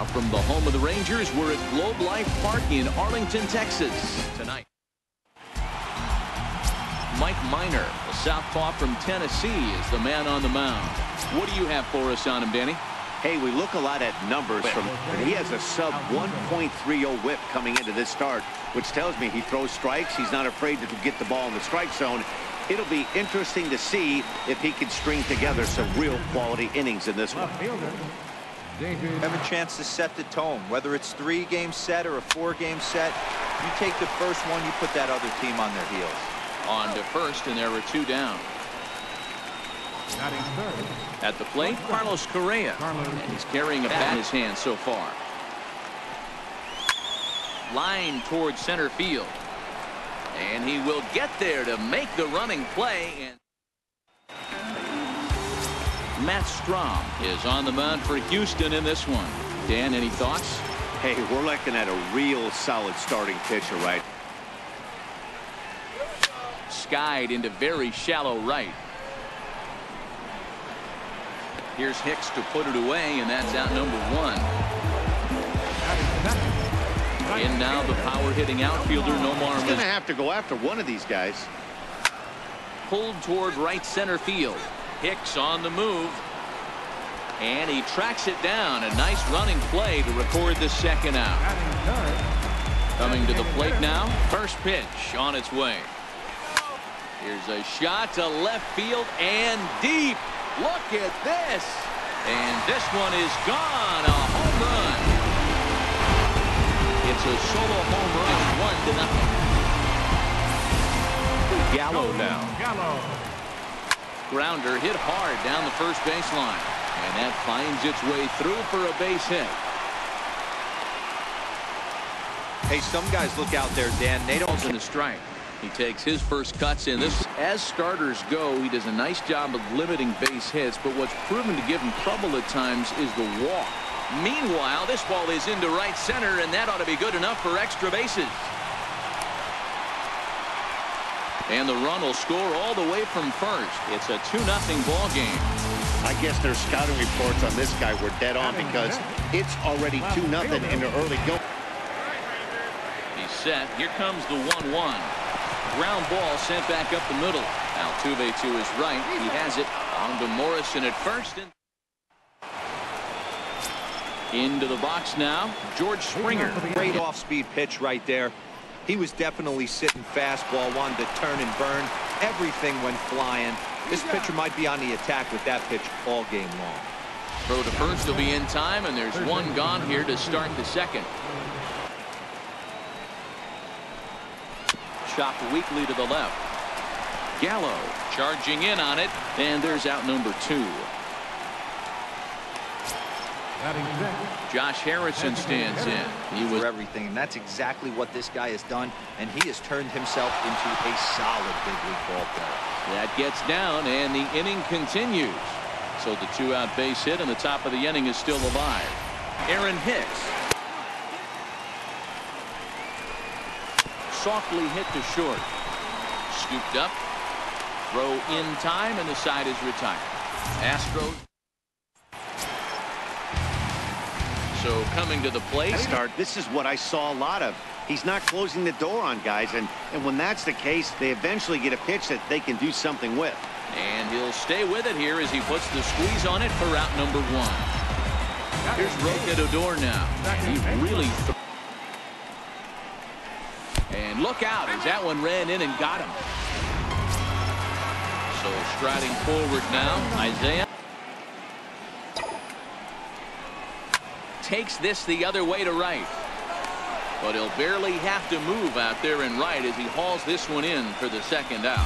Now from the home of the Rangers, we're at Globe Life Park in Arlington, Texas tonight. Mike Minor, a southpaw from Tennessee, is the man on the mound. What do you have for us on him, Danny? Hey, we look a lot at numbers from, and he has a sub 1.30 whip coming into this start, which tells me he throws strikes. He's not afraid to get the ball in the strike zone. It'll be interesting to see if he can string together some real quality innings in this one. Have a chance to set the tone, whether it's 3-game set or a 4-game set. You take the first one, you put that other team on their heels. On to first, and there are 2 down. At the plate, Carlos Correa, and he's carrying a bat in his hand so far. Line towards center field, and he will get there to make the running play. And Matt Strom is on the mound for Houston in this one. Dan, any thoughts? Hey, we're looking at a real solid starting pitcher, right? Skied into very shallow right. Here's Hicks to put it away, and that's out number 1. And now the power-hitting outfielder, Nomar. He's going to have to go after one of these guys. Pulled toward right center field. Hicks on the move. And he tracks it down. A nice running play to record the second out. Coming to the plate now. First pitch on its way. Here's a shot to left field and deep. Look at this. And this one is gone. A home run. It's a solo home run. 1-0. Gallo now. Grounder hit hard down the first baseline. And that finds its way through for a base hit. Hey, some guys look out there, Dan. They don't. In the strike. He takes his first cuts in this. As starters go, he does a nice job of limiting base hits, but what's proven to give him trouble at times is the walk. Meanwhile, this ball is into right center, and that ought to be good enough for extra bases. And the run will score all the way from first. It's a 2-0 ball game. I guess their scouting reports on this guy were dead on because it's already 2-0 in the early go. He's set. Here comes the 1-1. Ground ball sent back up the middle. Altuve to his right. He has it on to Morrison at first. Into the box now. George Springer. Great off-speed pitch right there. He was definitely sitting fastball, wanted to turn and burn. Everything went flying. This pitcher might be on the attack with that pitch all game long. Throw to first will be in time, and there's 1 gone here to start the second. Chopped weakly to the left. Gallo charging in on it, and there's out number 2. Josh Harrison stands in. He was everything, and that's exactly what this guy has done, and he has turned himself into a solid big league ball player. That gets down, and the inning continues. So the 2-out base hit, and the top of the inning is still alive. Aaron Hicks. Softly hit to short. Scooped up. Throw in time, and the side is retired. Astros. So coming to the plate. This is what I saw a lot of. He's not closing the door on guys, and when that's the case, they eventually get a pitch that they can do something with. And he'll stay with it here as he puts the squeeze on it for out number 1. Here's Roque Odor now. He really and look out as that one ran in and got him. So striding forward now, Isaiah takes this the other way to right. But he'll barely have to move out there in right as he hauls this one in for the second out.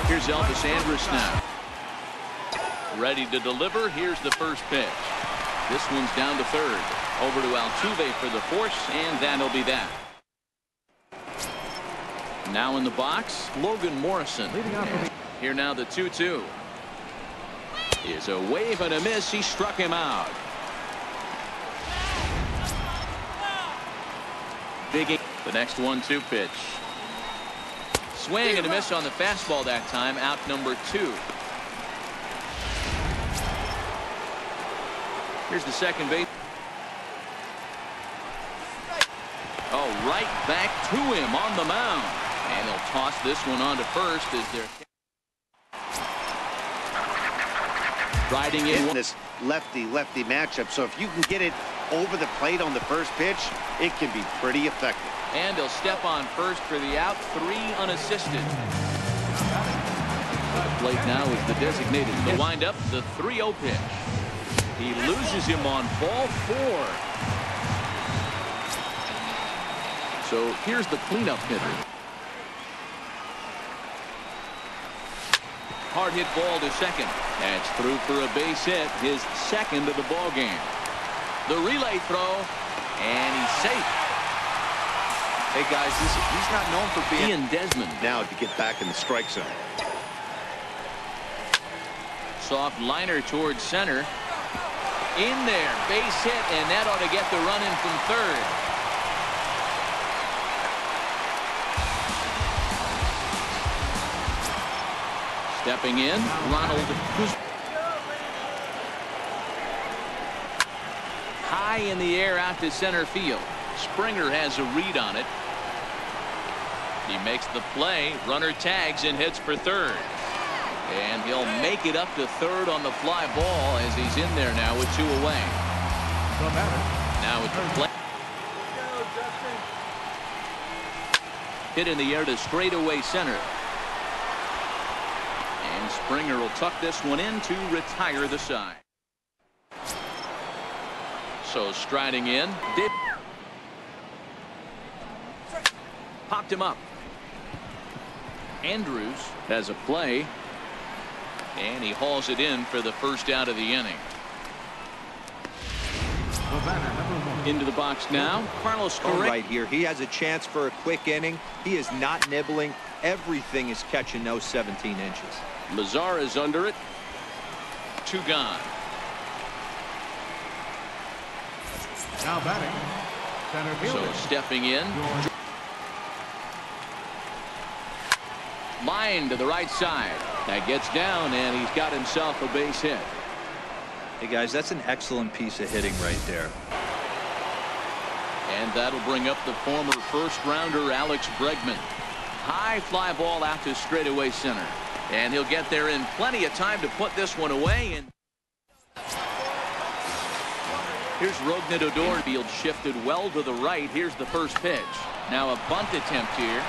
Here's Elvis Andrus now. Ready to deliver. Here's the first pitch. This one's down to third. Over to Altuve for the force, and that'll be that. Now in the box, Logan Morrison. Here now the 2-2. Is a wave and a miss. He struck him out. Big. The next 1-2 pitch. Swing and a miss on the fastball that time. Out number 2. Here's the second base. Oh, right back to him on the mound. And he'll toss this one on to first as they're riding in this lefty-lefty matchup. So if you can get it over the plate on the first pitch, it can be pretty effective. And he'll step on first for the out, 3 unassisted. The plate now is the designated. The windup, the 3-0 pitch. He loses him on ball 4. So here's the cleanup hitter. Hard hit ball to second. That's through for a base hit, his second of the ball game. The relay throw, and he's safe. Hey guys, he's not known for being. Ian Desmond now to get back in the strike zone. Soft liner towards center. In there, base hit, and that ought to get the run in from third. Stepping in, Ronald. High in the air out to center field. Springer has a read on it. He makes the play. Runner tags and heads for third. And he'll make it up to third on the fly ball as he's in there now with 2 away. Now it's the play. Hit in the air to straightaway center. And Springer will tuck this one in to retire the side. So striding in, Diff popped him up. Andrews has a play, and he hauls it in for the first out of the inning. Into the box now, Carlos Correa. Right here, he has a chance for a quick inning. He is not nibbling. Everything is catching those 17 inches. Lazar is under it. 2 gone. Now batting, center fielder. So stepping in. Line to the right side. That gets down, and he's got himself a base hit. Hey guys, that's an excellent piece of hitting right there. And that'll bring up the former first-rounder Alex Bregman. High fly ball out to straightaway center. And he'll get there in plenty of time to put this one away. And here's Rougned Odor. Field shifted well to the right. Here's the first pitch. Now a bunt attempt here.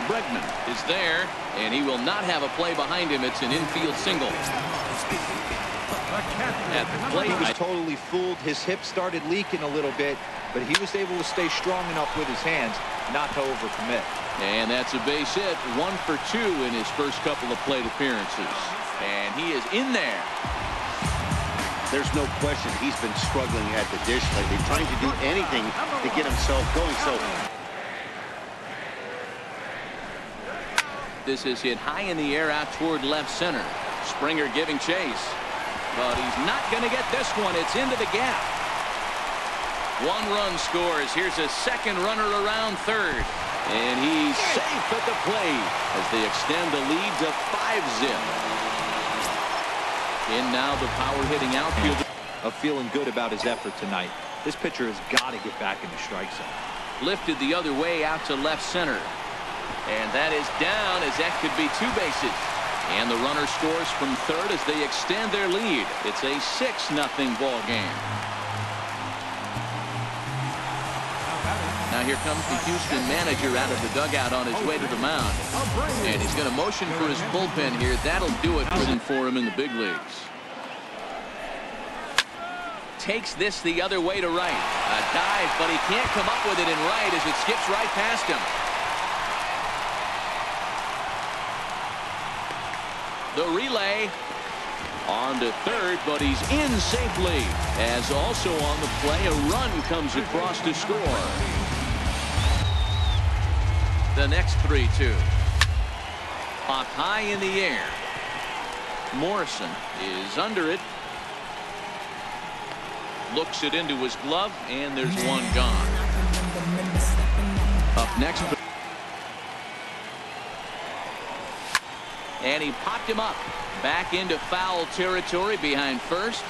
Bregman is there, and he will not have a play behind him. It's an infield single. At the plate, he was totally fooled. His hip started leaking a little bit, but he was able to stay strong enough with his hands not to overcommit. And that's a base hit. 1 for 2 in his first couple of plate appearances. And he is in there. There's no question he's been struggling at the dish lately, trying to do anything to get himself going. So this is hit high in the air out toward left center. Springer giving chase. But he's not going to get this one. It's into the gap. 1 run scores. Here's a second runner around third. And he's safe at the plate as they extend the lead to 5-zip. In now the power-hitting outfielder. Of feeling good about his effort tonight. This pitcher has got to get back in the strike zone. Lifted the other way out to left center. And that is down as that could be 2 bases. And the runner scores from third as they extend their lead. It's a 6-0 ball game. Now here comes the Houston manager out of the dugout on his way to the mound. And he's going to motion for his bullpen here. That'll do it for him in the big leagues. Takes this the other way to right. A dive, but he can't come up with it in right as it skips right past him. The relay on to third, but he's in safely. As also on the play, a run comes across to score. The next 3-2. Popped high in the air. Morrison is under it. Looks it into his glove, and there's 1 gone. Up next. And he popped him up. Back into foul territory behind first.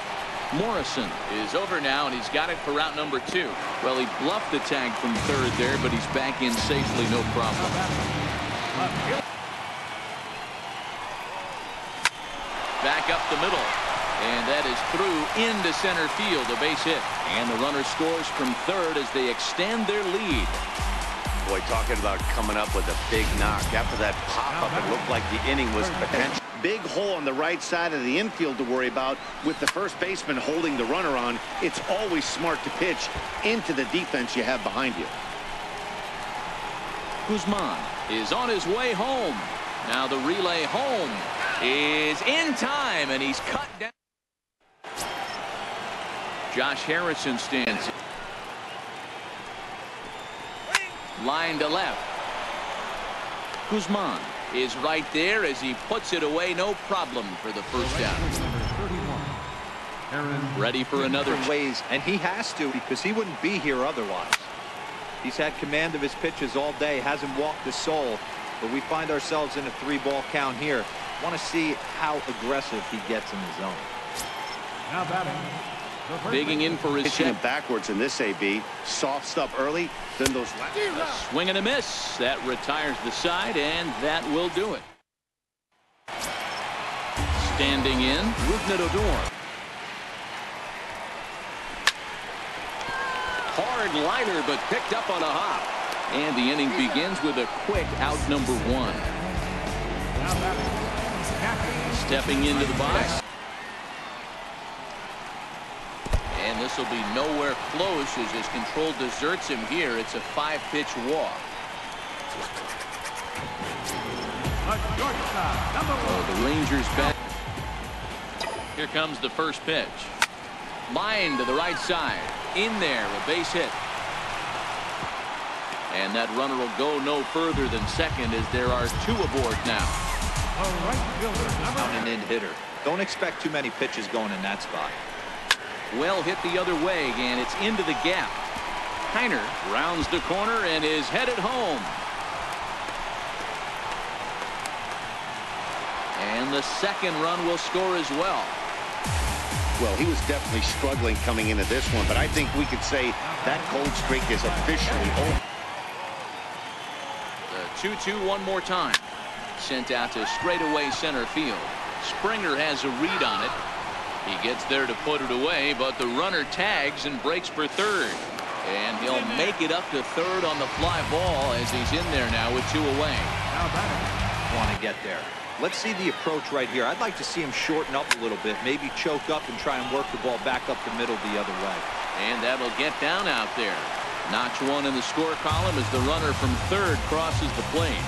Morrison is over now, and he's got it for route number 2. Well, he bluffed the tag from third there, but he's back in safely, no problem. Back up the middle, and that is through into center field, a base hit. And the runner scores from third as they extend their lead. Boy, talking about coming up with a big knock. After that pop-up, it looked like the inning was potential. Big hole on the right side of the infield to worry about. With the first baseman holding the runner on, it's always smart to pitch into the defense you have behind you. Guzman is on his way home. Now the relay home is in time, and he's cut down. Josh Harrison stands. Line to left. Guzman is right there as he puts it away, no problem for the first down. Ready for another ways, and he has to, because he wouldn't be here otherwise. He's had command of his pitches all day, hasn't walked a soul, but we find ourselves in a 3-ball count here. Want to see how aggressive he gets in the zone. Now batting. Digging in for his pitching backwards in this AB. Soft stuff early, then those a swing and a miss. That retires the side, and that will do it. Standing in, Rougned Odor. Hard liner, but picked up on a hop. And the inning begins with a quick out number 1. Stepping into the box. And this will be nowhere close as his control deserts him here. It's a 5-pitch walk. Oh, the Rangers back. Here comes the first pitch. Line to the right side. In there, a base hit. And that runner will go no further than second as there are 2 aboard now. Out an in hitter. Don't expect too many pitches going in that spot. Well hit the other way, and it's into the gap. Kiner rounds the corner and is headed home. And the second run will score as well. Well, he was definitely struggling coming into this one, but I think we could say that cold streak is officially over. The 2-2 one more time. Sent out to straightaway center field. Springer has a read on it. He gets there to put it away, but the runner tags and breaks for third. And he'll make it up to third on the fly ball as he's in there now with 2 away. Want to get there. Let's see the approach right here. I'd like to see him shorten up a little bit, maybe choke up and try and work the ball back up the middle the other way. And that'll get down out there. Notch 1 in the score column as the runner from third crosses the plate.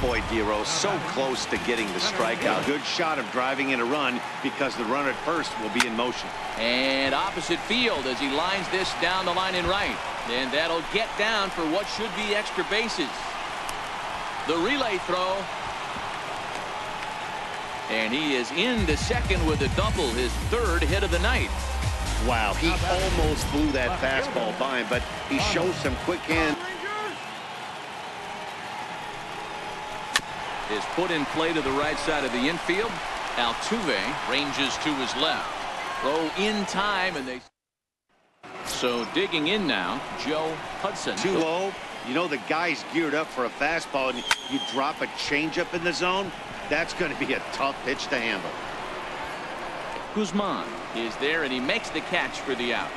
Boy, Dero, so close to getting the strikeout. Good shot of driving in a run because the runner at first will be in motion. And opposite field as he lines this down the line in right. And that'll get down for what should be extra bases. The relay throw. And he is into second with a double, his 3rd hit of the night. Wow, he almost blew that fastball by him, but he shows some quick hand. Is put in play to the right side of the infield. Altuve ranges to his left. Throw in time, and they. So digging in now, Joe Hudson. Too low. You know the guy's geared up for a fastball, and you drop a changeup in the zone. That's going to be a tough pitch to handle. Guzman is there, and he makes the catch for the out.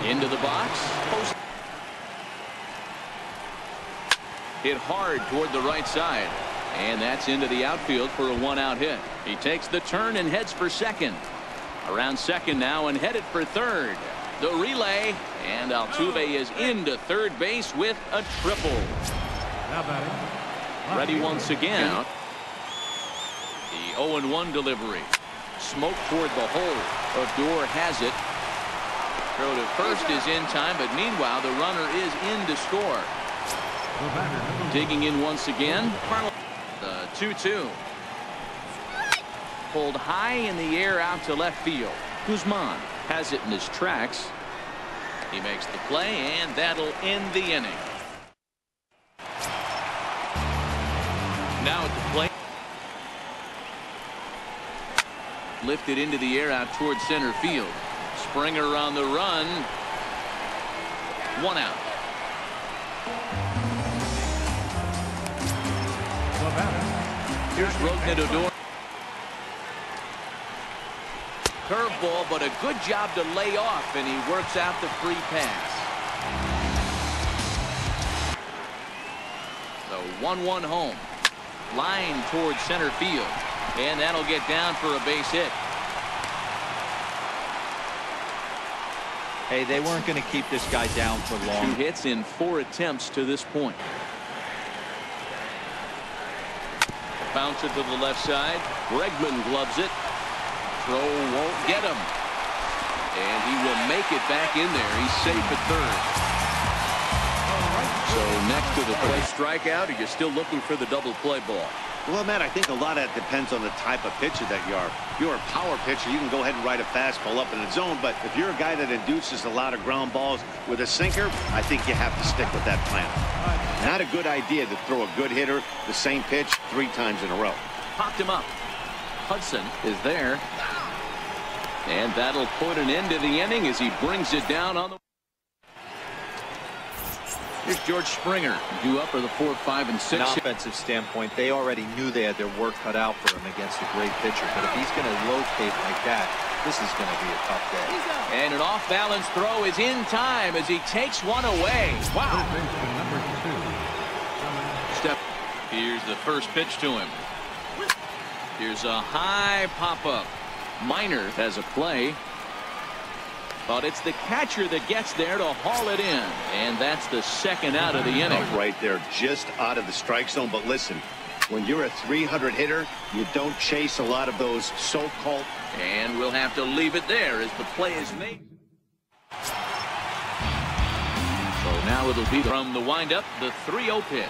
Into the box. Hit hard toward the right side. And that's into the outfield for a 1-out hit. He takes the turn and heads for second. Around second now and headed for third. The relay, and Altuve is into third base with a triple. Ready once again. The 0-1 delivery. Smoke toward the hole. Odor has it. Throw to first is in time, but meanwhile the runner is in to score. Digging in once again. The 2-2. Pulled high in the air out to left field. Guzman has it in his tracks. He makes the play, and that'll end the inning. Now at the plate. Lifted into the air out towards center field. Springer on the run. 1 out. Here's Rognedodor. Curveball, but a good job to lay off, and he works out the free pass. The 1-1 home. Line towards center field, and that'll get down for a base hit. Hey, they weren't going to keep this guy down for long. 2 hits in 4 attempts to this point. Bounce it to the left side. Bregman gloves it. Throw won't get him. And he will make it back in there. He's safe at third. So next to the play strikeout, or you're still looking for the double play ball? Well, Matt, I think a lot of that depends on the type of pitcher that you are. If you're a power pitcher, you can go ahead and ride a fastball up in the zone. But if you're a guy that induces a lot of ground balls with a sinker, I think you have to stick with that plan. Not a good idea to throw a good hitter the same pitch 3 times in a row. Popped him up. Hudson is there. And that'll put an end to the inning as he brings it down on the. Here's George Springer, due up for the 4, 5, and 6. From an offensive standpoint, they already knew they had their work cut out for him against a great pitcher. But if he's going to locate like that, this is going to be a tough day. And an off-balance throw is in time as he takes one away. Wow. Step. Here's the first pitch to him. Here's a high pop-up. Minor has a play. But it's the catcher that gets there to haul it in. And that's the 2nd out of the inning. Right there, just out of the strike zone. But listen, when you're a 300 hitter, you don't chase a lot of those so-called. And we'll have to leave it there as the play is made. So now it'll be from the windup, the 3-0 pitch.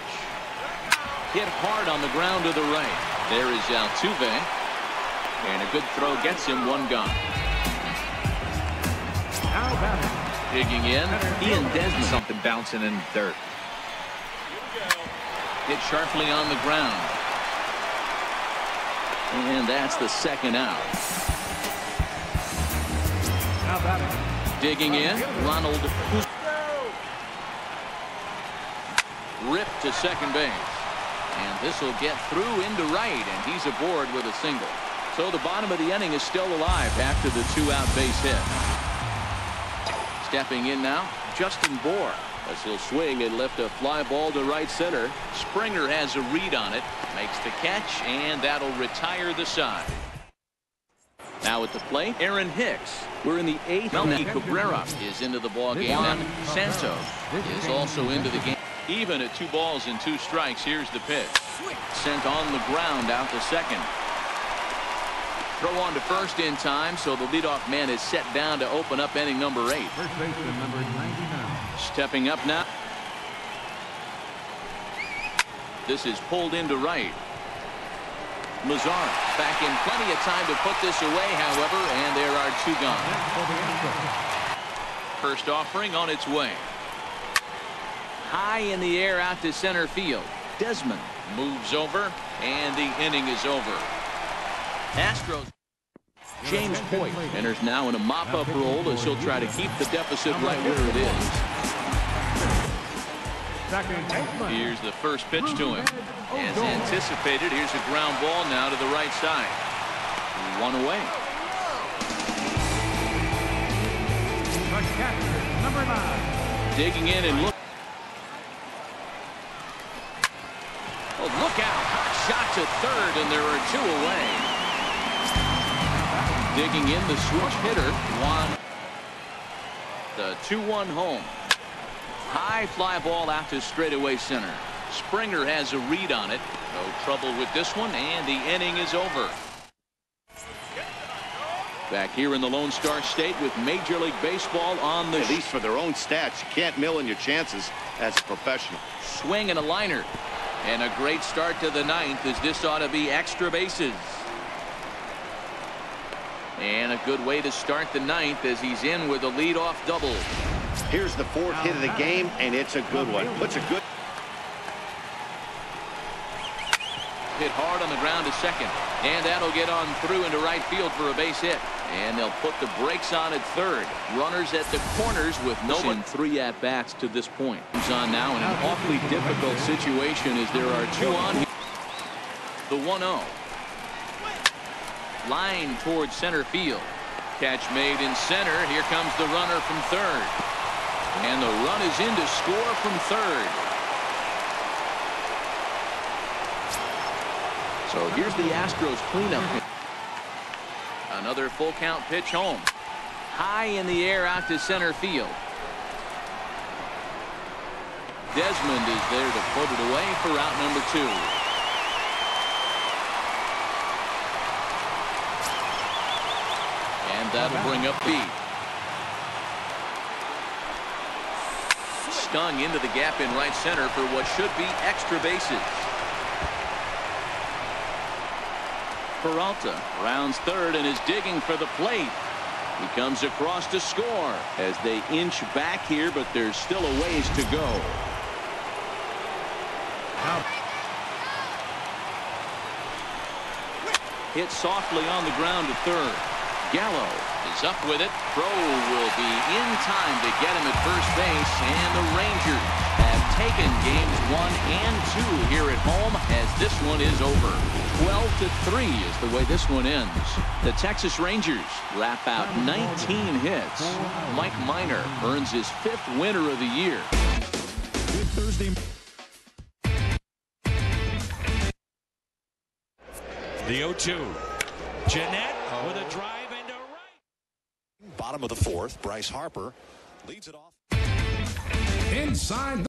Hit hard on the ground to the right. There is Altuve. And a good throw gets him 1 gone. Digging in, Ian Desmond. Something bouncing in the dirt. Hit sharply on the ground. And that's the 2nd out. Digging in, Ronald. Ripped to second base. And this will get through into right, and he's aboard with a single. So the bottom of the inning is still alive after the 2-out base hit. Stepping in now, Justin Bour, as he'll swing and lift a fly ball to right center. Springer has a read on it, makes the catch, and that'll retire the side. Now at the plate, Aaron Hicks. We're in the 8th. Melky Cabrera is into the ball game. Now Santos is also into the game. Even at 2 balls and 2 strikes, here's the pitch. Sent on the ground out to second. Throw on to first in time, so the leadoff man is set down to open up inning number 8. First baseman number 99. Stepping up now. This is pulled into right. Lazar back in plenty of time to put this away, however, and there are 2 gone. First offering on its way. High in the air out to center field. Desmond moves over, and the inning is over. Astros. James Hoyt enters now in a mop-up role as he'll try to keep the deficit right where it is. Here's the first pitch to him. As anticipated, here's a ground ball now to the right side. 1 away. Number 9. Digging in and look. Oh, look out. Shot to third, and there are 2 away. Digging in the switch hitter, Juan. The 2-1 home. High fly ball out to straightaway center. Springer has a read on it. No trouble with this one, and the inning is over. Back here in the Lone Star State with Major League Baseball on the. At least for their own stats, you can't mill in your chances as a professional. Swing and a liner. And a great start to the 9th, as this ought to be extra bases. And a good way to start the 9th as he's in with a leadoff double. Here's the 4th hit of the game, and it's a good one. Puts a good. Hit hard on the ground to second. And that'll get on through into right field for a base hit. And they'll put the brakes on at third. Runners at the corners with no one. 3 at-bats to this point. He's on now in an awfully difficult situation as there are 2 on here. The 1-0. Line towards center field. Catch made in center. Here comes the runner from third. And the run is in to score from third. So here's the Astros cleanup. Another full count pitch home. High in the air out to center field. Desmond is there to put it away for out number 2. And that'll bring up B. Stung into the gap in right center for what should be extra bases. Peralta rounds third and is digging for the plate. He comes across to score as they inch back here, but there's still a ways to go. Hit softly on the ground to third. Gallo is up with it. Crow will be in time to get him at first base, and the Rangers have taken games 1 and 2 here at home as this one is over. 12-3 is the way this one ends. The Texas Rangers wrap out 19 hits. Mike Minor earns his 5th winner of the year. Good Thursday. The 0-2. Jeanette with a drive into right. Bottom of the 4th, Bryce Harper leads it off. Inside